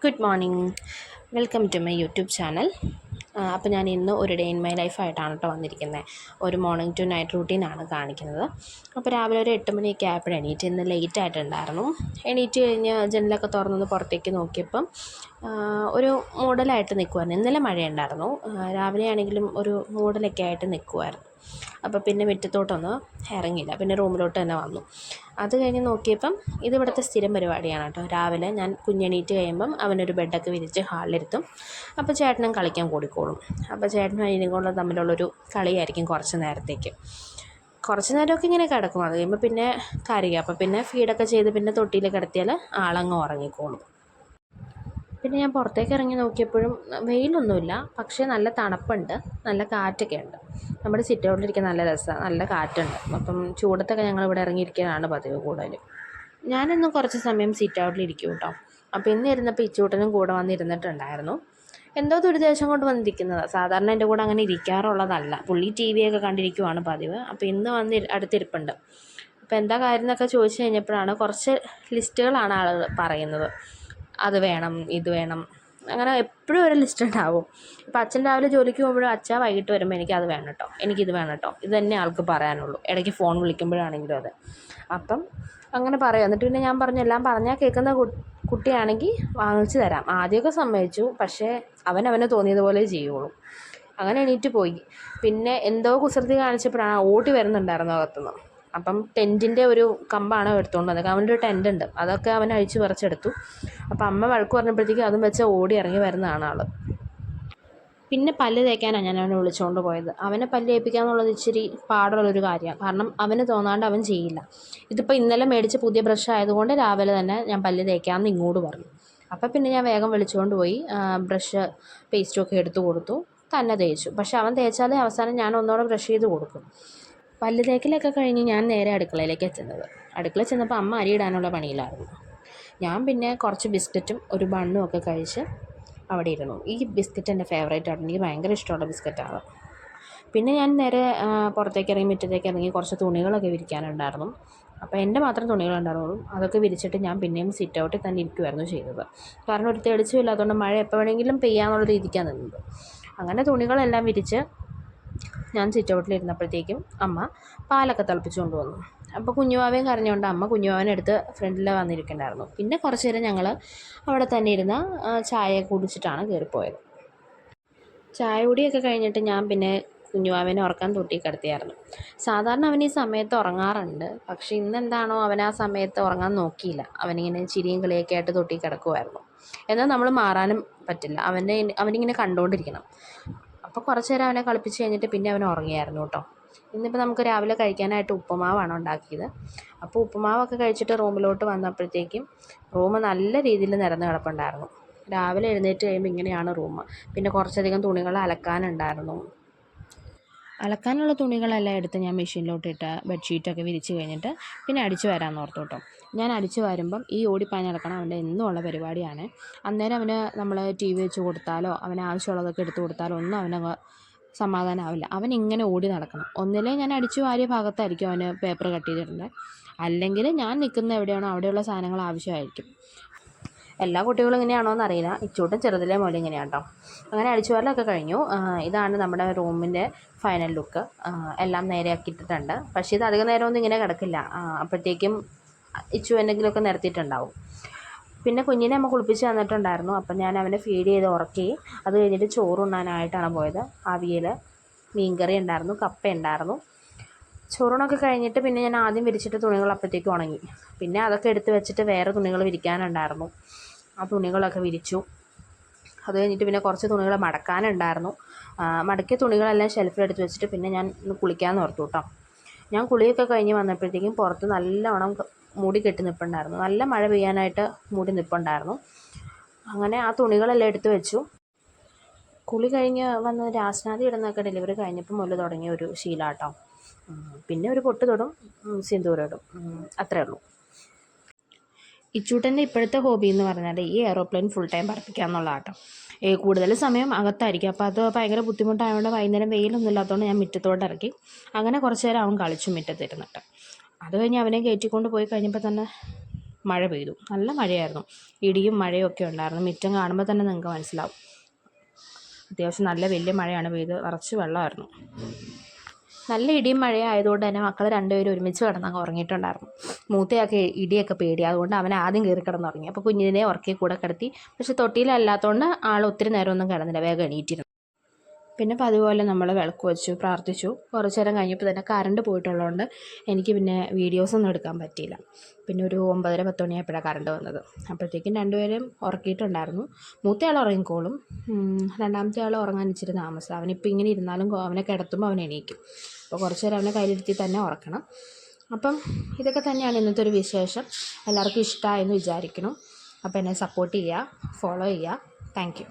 Good morning. Welcome to my YouTube channel. അപ്പോൾ ഞാൻ ഇന്ന് ഒരു ഡേ ഇൻ മൈ ലൈഫായിട്ടാണ് കേട്ടോ വന്നിരിക്കുന്നത്. ഒരു മോർണിംഗ് ടു നൈറ്റ് റൂട്ടീനാണ് കാണിക്കുന്നത്. അപ്പോൾ രാവിലെ ഒരു 8 മണിയൊക്കെ ആയപ്പോഴും എണീറ്റ്. ഇന്ന് ലേറ്റ് ആയിട്ടുണ്ടായിരുന്നു. എണീറ്റ് കഴിഞ്ഞ് ജനലൊക്കെ തുറന്നൊന്ന് പുറത്തേക്ക് നോക്കിയപ്പം ഒരു മൂടലായിട്ട് നിൽക്കുമായിരുന്നു. ഇന്നലെ മഴയുണ്ടായിരുന്നു. രാവിലെ ആണെങ്കിലും ഒരു മൂടലൊക്കെ ആയിട്ട് നിൽക്കുമായിരുന്നു. അപ്പോൾ പിന്നെ മുറ്റത്തോട്ടൊന്ന് ഇറങ്ങിയില്ല, പിന്നെ റൂമിലോട്ട് തന്നെ വന്നു. അത് കഴിഞ്ഞ് നോക്കിയപ്പം ഇതിവിടുത്തെ സ്ഥിരം പരിപാടിയാണ് കേട്ടോ. രാവിലെ ഞാൻ കുഞ്ഞെണീറ്റ് കഴിയുമ്പം അവനൊരു ബെഡൊക്കെ വിരിച്ച് ഹാളിലിരുത്തും. അപ്പോൾ ചേട്ടനും കളിക്കാൻ കൂടിക്കോളും. അപ്പോൾ ചേട്ടനും അതിനും തമ്മിലുള്ളൊരു കളിയായിരിക്കും കുറച്ച് നേരത്തേക്ക്. കുറച്ച് നേരമൊക്കെ ഇങ്ങനെ കിടക്കും. അത് കഴിയുമ്പോൾ പിന്നെ കരയുക. അപ്പോൾ പിന്നെ ഫീഡൊക്കെ ചെയ്ത് പിന്നെ തൊട്ടിയിൽ കിടത്തിയാൽ ആളങ്ങ് ഉറങ്ങിക്കോളും. പിന്നെ ഞാൻ പുറത്തേക്ക് ഇറങ്ങി നോക്കിയപ്പോഴും വെയിലൊന്നുമില്ല, പക്ഷേ നല്ല തണുപ്പുണ്ട്, നല്ല കാറ്റൊക്കെ ഉണ്ട്. നമ്മുടെ സിറ്റ് ഔട്ടിലിരിക്കാൻ നല്ല രസമാണ്, നല്ല കാറ്റുണ്ട്. അപ്പം ചൂടത്തൊക്കെ ഞങ്ങളിവിടെ ഇറങ്ങിയിരിക്കാനാണ് പതിവ് കൂടുതലും. ഞാനിന്ന് കുറച്ച് സമയം സിറ്റ് ഔട്ടിലിരിക്കും കേട്ടോ. അപ്പോൾ ഇന്ന് ഇരുന്നപ്പോൾ ഇച്ചൂട്ടനും കൂടെ വന്നിരുന്നിട്ടുണ്ടായിരുന്നു. എന്തോ ദുരിദേശം കൊണ്ട് വന്നിരിക്കുന്നതാണ്. സാധാരണ എൻ്റെ കൂടെ അങ്ങനെ ഇരിക്കാറുള്ളതല്ല. പുള്ളി ടി വിയൊക്കെ കണ്ടിരിക്കുവാണ് പതിവ്. അപ്പോൾ ഇന്ന് വന്ന് അടുത്തിരിപ്പുണ്ട്. അപ്പോൾ എന്താ കാര്യം എന്നൊക്കെ ചോദിച്ചു കഴിഞ്ഞപ്പോഴാണ് കുറച്ച് ലിസ്റ്റുകളാണ് ആളുകൾ പറയുന്നത്. അത് വേണം, ഇത് വേണം, അങ്ങനെ എപ്പോഴും ഒരു ലിസ്റ്റ് ഉണ്ടാവും. ഇപ്പം അച്ഛൻ രാവിലെ ജോലിക്ക് പോകുമ്പോഴും അച്ഛൻ വൈകിട്ട് വരുമ്പോൾ എനിക്കത് വേണം കേട്ടോ, എനിക്കിത് വേണം കേട്ടോ, ഇത് തന്നെ ആൾക്ക് പറയാനുള്ളൂ. ഇടയ്ക്ക് ഫോൺ വിളിക്കുമ്പോഴാണെങ്കിലും അത്. അപ്പം അങ്ങനെ പറയും. എന്നിട്ട് പിന്നെ ഞാൻ പറഞ്ഞു, എല്ലാം പറഞ്ഞാൽ കേൾക്കുന്ന കുട്ടിയാണെങ്കിൽ വാങ്ങിച്ചു തരാം. ആദ്യമൊക്കെ സമ്മതിച്ചു, പക്ഷേ അവനവന് തോന്നിയതുപോലെ ചെയ്യുള്ളൂ. അങ്ങനെ എണീറ്റ് പോയി. പിന്നെ എന്തോ കുസൃതി കാണിച്ചപ്പോഴാണ് ഓടി വരുന്നുണ്ടായിരുന്നു അകത്തുനിന്ന്. അപ്പം ടെൻറ്റിൻ്റെ ഒരു കമ്പാണ് എടുത്തുകൊണ്ട് വന്നത്. അവനൊരു ടെൻ്റ് ഉണ്ട്, അതൊക്കെ അവൻ അഴിച്ച് പറിച്ചെടുത്തു. അപ്പം അമ്മ വഴക്ക് പറഞ്ഞപ്പോഴത്തേക്കും അതും വെച്ച് ഓടി ഇറങ്ങി വരുന്നതാണ് ആൾ. പിന്നെ പല്ല് തേക്കാനാണ് ഞാൻ അവനെ വിളിച്ചുകൊണ്ട് പോയത്. അവനെ പല്ല് തേപ്പിക്കുക എന്നുള്ളത് ഇച്ചിരി പാടുള്ളൊരു കാര്യമാണ്. കാരണം അവന് തോന്നാണ്ട് അവൻ ചെയ്യില്ല. ഇതിപ്പോൾ ഇന്നലെ മേടിച്ച പുതിയ ബ്രഷ് ആയതുകൊണ്ട് രാവിലെ തന്നെ ഞാൻ പല്ല് തേക്കാമെന്ന് ഇങ്ങോട്ട് പറഞ്ഞു. അപ്പം പിന്നെ ഞാൻ വേഗം വിളിച്ചുകൊണ്ട് പോയി ബ്രഷ് പേസ്റ്റൊക്കെ എടുത്തു കൊടുത്തു. തന്നെ തേച്ചു. പക്ഷെ അവൻ തേച്ചാലേ അവസാനം ഞാൻ ഒന്നുകൂടെ ബ്രഷ് ചെയ്ത് കൊടുക്കും. പല്ല് തേക്കലൊക്കെ കഴിഞ്ഞ് ഞാൻ നേരെ അടുക്കളയിലേക്ക് എത്തുന്നത്. അടുക്കളയിൽ ചെന്നപ്പോൾ അമ്മ അരിയിടാനുള്ള പണിയിലായിരുന്നു. ഞാൻ പിന്നെ കുറച്ച് ബിസ്ക്കറ്റും ഒരു ബണ്ണും ഒക്കെ കഴിച്ച് അവിടെ ഇരുന്നു. ഈ ബിസ്ക്കറ്റ് എൻ്റെ ഫേവറേറ്റ് ആണ്, എനിക്ക് ഭയങ്കര ഇഷ്ടമുള്ള ബിസ്ക്കറ്റാണ്. പിന്നെ ഞാൻ നേരെ പുറത്തേക്ക് ഇറങ്ങി മുറ്റത്തേക്ക് ഇറങ്ങി കുറച്ച് തുണികളൊക്കെ വിരിക്കാനുണ്ടായിരുന്നു. അപ്പോൾ എൻ്റെ മാത്രം തുണികളുണ്ടായിരുന്നുള്ളൂ. അതൊക്കെ വിരിച്ചിട്ട് ഞാൻ പിന്നെയും സിറ്റ് ഔട്ടിൽ തന്നെ ഇരിക്കുമായിരുന്നു ചെയ്തത്. കാരണം ഒരു തെളിച്ചമില്ലാത്തതുകൊണ്ട് മഴ എപ്പോൾ വേണമെങ്കിലും പെയ്യാന്നുള്ള രീതിക്കാണ് നിന്നത്. അങ്ങനെ തുണികളെല്ലാം വിരിച്ച് ഞാൻ സിറ്റ് ഔട്ടിലിരുന്നപ്പോഴത്തേക്കും അമ്മ പാലൊക്കെ തിളപ്പിച്ച് കൊണ്ടുവന്നു. അപ്പോൾ കുഞ്ഞുവാവയും കരഞ്ഞുകൊണ്ട് അമ്മ കുഞ്ഞുവാവനെ എടുത്ത് ഫ്രണ്ടിൽ വന്നിരിക്കണ്ടായിരുന്നു. പിന്നെ കുറച്ച് നേരം ഞങ്ങൾ അവിടെ തന്നെ ഇരുന്ന് ചായ കുടിച്ചിട്ടാണ് കയറിപ്പോയത്. ചായ കുടിയൊക്കെ കഴിഞ്ഞിട്ട് ഞാൻ പിന്നെ കുഞ്ഞുവാവനെ ഉറക്കാൻ തൊട്ടി കിടത്തിയായിരുന്നു. സാധാരണ അവൻ ഈ സമയത്ത് ഉറങ്ങാറുണ്ട്, പക്ഷേ ഇന്നെന്താണോ അവൻ ആ സമയത്ത് ഉറങ്ങാൻ നോക്കിയില്ല. അവനിങ്ങനെ ചിരിയും കളിയൊക്കെ ആയിട്ട് തൊട്ടി കിടക്കുമായിരുന്നു. എന്നാൽ നമ്മൾ മാറാനും പറ്റില്ല, അവനിങ്ങനെ കണ്ടുകൊണ്ടിരിക്കണം. അപ്പോൾ കുറച്ച് നേരം അവനെ കളിപ്പിച്ച് കഴിഞ്ഞിട്ട് പിന്നെ അവൻ ഉറങ്ങിയായിരുന്നു കേട്ടോ. ഇന്നിപ്പോൾ നമുക്ക് രാവിലെ കഴിക്കാനായിട്ട് ഉപ്പുമാവാണ് ഉണ്ടാക്കിയത്. അപ്പോൾ ഉപ്പുമാവൊക്കെ കഴിച്ചിട്ട് റൂമിലോട്ട് വന്നപ്പോഴത്തേക്കും റൂം നല്ല രീതിയിൽ നിരന്ന് കിടപ്പുണ്ടായിരുന്നു. രാവിലെ എഴുന്നേറ്റ് കഴിയുമ്പോൾ ഇങ്ങനെയാണ് റൂം. പിന്നെ കുറച്ചധികം തുണികൾ അലക്കാനുണ്ടായിരുന്നു. അലക്കാനുള്ള തുണികളെല്ലാം എടുത്ത് ഞാൻ മെഷീനിലോട്ടിട്ട് ബെഡ്ഷീറ്റൊക്കെ വിരിച്ച് കഴിഞ്ഞിട്ട് പിന്നെ അടിച്ച് വരാമെന്ന് ഓർത്തു കേട്ടോ. ഞാൻ അടിച്ച് വരുമ്പം ഈ ഓടിപ്പാഞ്ഞ് നടക്കണം അവൻ്റെ എന്നുമുള്ള പരിപാടിയാണ്. അന്നേരം അവന് നമ്മൾ ടി വി വെച്ച് കൊടുത്താലോ അവന് ആവശ്യമുള്ളതൊക്കെ എടുത്ത് കൊടുത്താലോ ഒന്നും അവന് സമാധാനമാവില്ല. അവൻ ഇങ്ങനെ ഓടി നടക്കണം. ഒന്നിലെ ഞാൻ അടിച്ചു വാരിയ ഭാഗത്തായിരിക്കും അവന് പേപ്പർ കട്ട് ചെയ്തിട്ടുണ്ട്, അല്ലെങ്കിൽ ഞാൻ നിൽക്കുന്ന എവിടെയാണോ അവിടെയുള്ള സാധനങ്ങൾ ആവശ്യമായിരിക്കും. എല്ലാ കുട്ടികളും ഇങ്ങനെയാണോ എന്നറിയില്ല, ഇച്ചൂട്ടും ചെറുതിലെ മുതൽ ഇങ്ങനെയാണ് കേട്ടോ. അങ്ങനെ അടിച്ചു വാരലൊക്കെ കഴിഞ്ഞു. ഇതാണ് നമ്മുടെ റൂമിൻ്റെ ഫൈനൽ ലുക്ക്. എല്ലാം നേരെയാക്കിയിട്ടിട്ടുണ്ട്. പക്ഷേ ഇത് അധികം നേരമൊന്നും ഇങ്ങനെ കിടക്കില്ല, അപ്പോഴത്തേക്കും ഇച്ചു എന്തെങ്കിലുമൊക്കെ നിരത്തിയിട്ടുണ്ടാവും. പിന്നെ കുഞ്ഞിനെ അമ്മ കുളിപ്പിച്ച് തന്നിട്ടുണ്ടായിരുന്നു. അപ്പം ഞാൻ അവനെ ഫീഡ് ചെയ്ത് ഉറക്കി. അത് കഴിഞ്ഞിട്ട് ചോറുണ്ണാനായിട്ടാണ് പോയത്. അവിയൽ, മീൻകറി ഉണ്ടായിരുന്നു, കപ്പ ഉണ്ടായിരുന്നു. ചോറൂണൊക്കെ കഴിഞ്ഞിട്ട് പിന്നെ ഞാൻ ആദ്യം വിരിച്ചിട്ട് തുണികൾ അപ്പോഴത്തേക്കും ഉണങ്ങി. പിന്നെ അതൊക്കെ എടുത്ത് വെച്ചിട്ട് വേറെ തുണികൾ വിരിക്കാനുണ്ടായിരുന്നു. ആ തുണികളൊക്കെ വിരിച്ചു. അത് കഴിഞ്ഞിട്ട് പിന്നെ കുറച്ച് തുണികൾ മടക്കാനുണ്ടായിരുന്നു. മടക്കിയ തുണികളെല്ലാം ഷെൽഫിലെടുത്ത് വെച്ചിട്ട് പിന്നെ ഞാൻ കുളിക്കാമെന്ന് ഓർത്തു കേട്ടോ. ഞാൻ കുളിയൊക്കെ കഴിഞ്ഞ് വന്നപ്പോഴത്തേക്കും പുറത്ത് നല്ലവണ്ണം മൂടി കെട്ടി നിൽപ്പുണ്ടായിരുന്നു. നല്ല മഴ പെയ്യാനായിട്ട് മൂടി നിൽപ്പുണ്ടായിരുന്നു. അങ്ങനെ ആ തുണികളെല്ലാം എടുത്ത് വെച്ചു. കുളി കഴിഞ്ഞ് വന്ന് രാസ്നാദി ഇടുന്നൊക്കെ ഡെലിവറി കഴിഞ്ഞപ്പോൾ മുതൽ തുടങ്ങിയ ഒരു ശീലമാട്ടോ. പിന്നെ ഒരു പൊട്ട് തൊടും, സിന്ദൂരം ഇടും, അത്രേ ഉള്ളൂ. ഇച്ചൂട്ടൻ്റെ ഇപ്പോഴത്തെ ഹോബി എന്ന് പറഞ്ഞാൽ ഈ എയ്റോപ്ലെയിൻ ഫുൾ ടൈം പറപ്പിക്കുക എന്നുള്ളതാട്ടോ. കൂടുതൽ സമയം അകത്തായിരിക്കും. അപ്പോൾ അത് ഭയങ്കര ബുദ്ധിമുട്ടായതുകൊണ്ട് വൈകുന്നേരം വെയിലൊന്നും ഇല്ലാത്തതുകൊണ്ട് ഞാൻ മുറ്റത്തോട്ട് ഇറക്കി. അങ്ങനെ കുറച്ച് നേരം അവൻ കളിച്ചു മുറ്റത്തിരുന്നിട്ട്. അത് കഴിഞ്ഞ് അവനെ കയറ്റിക്കൊണ്ട് പോയി കഴിഞ്ഞപ്പോൾ തന്നെ മഴ പെയ്തു. നല്ല മഴയായിരുന്നു, ഇടിയും മഴയും ഒക്കെ ഉണ്ടായിരുന്നു. മുറ്റം കാണുമ്പോൾ തന്നെ നിങ്ങൾക്ക് മനസ്സിലാവും. അത്യാവശ്യം നല്ല വലിയ മഴയാണ് പെയ്ത്, നിറച്ച് വെള്ളമായിരുന്നു. നല്ല ഇടിയും മഴയും ആയതുകൊണ്ട് തന്നെ മക്കൾ രണ്ടുപേരും ഒരുമിച്ച് കിടന്നങ്ങ് ഉറങ്ങിയിട്ടുണ്ടായിരുന്നു. മൂത്തയാൾക്ക് ഇടിയൊക്കെ പേടി, അതുകൊണ്ട് അവൻ ആദ്യം കയറി കിടന്നുറങ്ങി. അപ്പോൾ കുഞ്ഞിനെ ഉറക്കി കൂടെ കിടത്തി. പക്ഷെ തൊട്ടിയിലല്ലാത്തതുകൊണ്ട് ആൾ ഒത്തിരി നേരമൊന്നും കിടന്നില്ല, വേഗം എണീറ്റിരുന്നു. പിന്നെ അതുപോലെ നമ്മൾ വിളക്ക് വെച്ചു, പ്രാർത്ഥിച്ചു. കുറച്ച് നേരം കഴിഞ്ഞപ്പോൾ തന്നെ കറണ്ട് പോയിട്ടുള്ളതുകൊണ്ട് എനിക്ക് പിന്നെ വീഡിയോസൊന്നും എടുക്കാൻ പറ്റിയില്ല. പിന്നെ ഒരു 9:30 10 മണിയായപ്പോഴാണ് കറണ്ട് വന്നത്. അപ്പോഴത്തേക്കും രണ്ടുപേരും ഉറക്കിയിട്ടുണ്ടായിരുന്നു. മൂത്തയാൾ ഉറങ്ങിക്കോളും, രണ്ടാമത്തെ ആൾ ഉറങ്ങാൻ ഇച്ചിരി താമസം. അവനിപ്പോൾ ഇങ്ങനെ ഇരുന്നാലും അവനെ കിടത്തുമ്പോൾ അവൻ എണീക്കും. അപ്പോൾ കുറച്ച് നേരം അവനെ കയ്യിലിരുത്തി തന്നെ ഉറക്കണം. അപ്പം ഇതൊക്കെ തന്നെയാണ് ഇന്നത്തെ ഒരു വിശേഷം. എല്ലാവർക്കും ഇഷ്ടമായെന്ന് വിചാരിക്കണം. അപ്പോൾ എന്നെ സപ്പോർട്ട് ചെയ്യുക, ഫോളോ ചെയ്യുക. Thank you.